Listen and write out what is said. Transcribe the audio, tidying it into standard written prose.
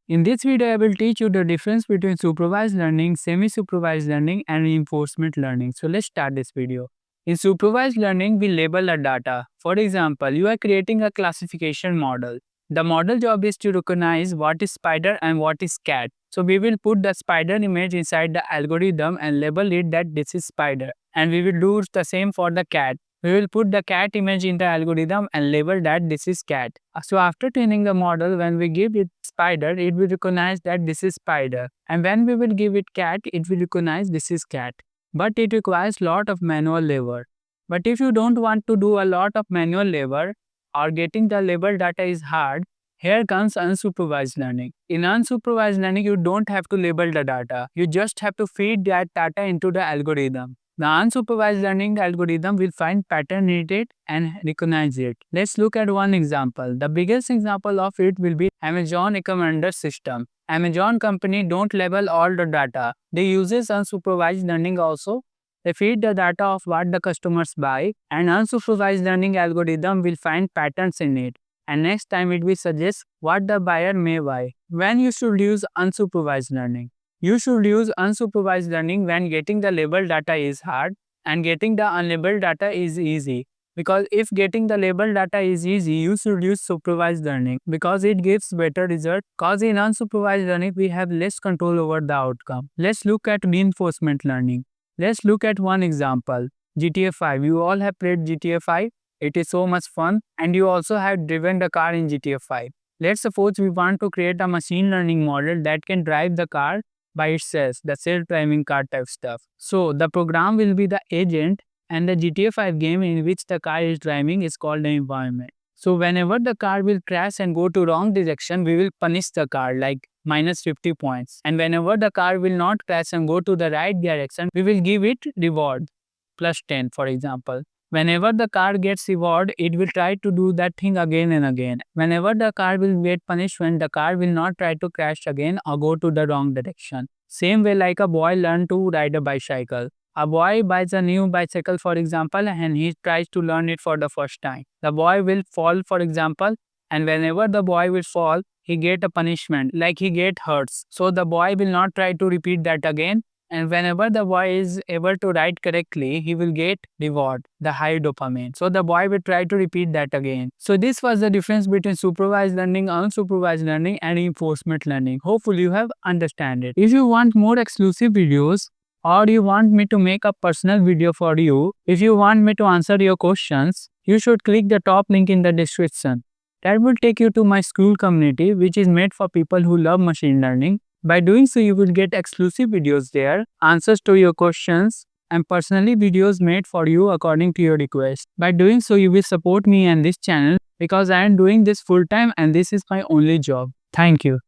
In this video, I will teach you the difference between supervised learning, semi-supervised learning, and reinforcement learning. So let's start this video. In supervised learning, we label the data. For example, you are creating a classification model. The model job is to recognize what is spider and what is cat. So we will put the spider image inside the algorithm and label it that this is spider. And we will do the same for the cat. We will put the cat image in the algorithm and label that this is cat. So after training the model, when we give it spider, it will recognize that this is spider. And when we will give it cat, it will recognize this is cat. But it requires lot of manual labor. But if you don't want to do a lot of manual labor or getting the label data is hard, here comes unsupervised learning. In unsupervised learning, you don't have to label the data. You just have to feed that data into the algorithm. The unsupervised learning algorithm will find pattern in it and recognize it. Let's look at one example. The biggest example of it will be Amazon recommender system. Amazon company don't label all the data. They uses unsupervised learning also. They feed the data of what the customers buy, and unsupervised learning algorithm will find patterns in it. And next time it will suggest what the buyer may buy. When you should use unsupervised learning? You should use unsupervised learning when getting the labeled data is hard and getting the unlabeled data is easy. Because if getting the labeled data is easy, you should use supervised learning because it gives better result. Because in unsupervised learning, we have less control over the outcome. Let's look at reinforcement learning. Let's look at one example. GTA 5. You all have played GTA 5. It is so much fun, and you also have driven the car in GTA 5. Let's suppose we want to create a machine learning model that can drive the car by itself, the self-driving car type stuff. So the program will be the agent, and the GTA 5 game in which the car is driving is called the environment. So whenever the car will crash and go to wrong direction, we will punish the car like minus 50 points. And whenever the car will not crash and go to the right direction, we will give it reward plus 10, for example. Whenever the car gets reward, it will try to do that thing again and again. Whenever the car will get punishment, the car will not try to crash again or go to the wrong direction. Same way like a boy learn to ride a bicycle. A boy buys a new bicycle, for example, and he tries to learn it for the first time. The boy will fall, for example, and whenever the boy will fall, he get a punishment, like he get hurts. So the boy will not try to repeat that again. And whenever the boy is able to write correctly, he will get reward, the high dopamine. So the boy will try to repeat that again. So this was the difference between supervised learning, unsupervised learning, and reinforcement learning. Hopefully you have understand it. If you want more exclusive videos, or you want me to make a personal video for you, if you want me to answer your questions, you should click the top link in the description. That will take you to my school community, which is made for people who love machine learning. By doing so, you will get exclusive videos there, answers to your questions, and personally videos made for you according to your request. By doing so, you will support me and this channel because I am doing this full time and this is my only job. Thank you.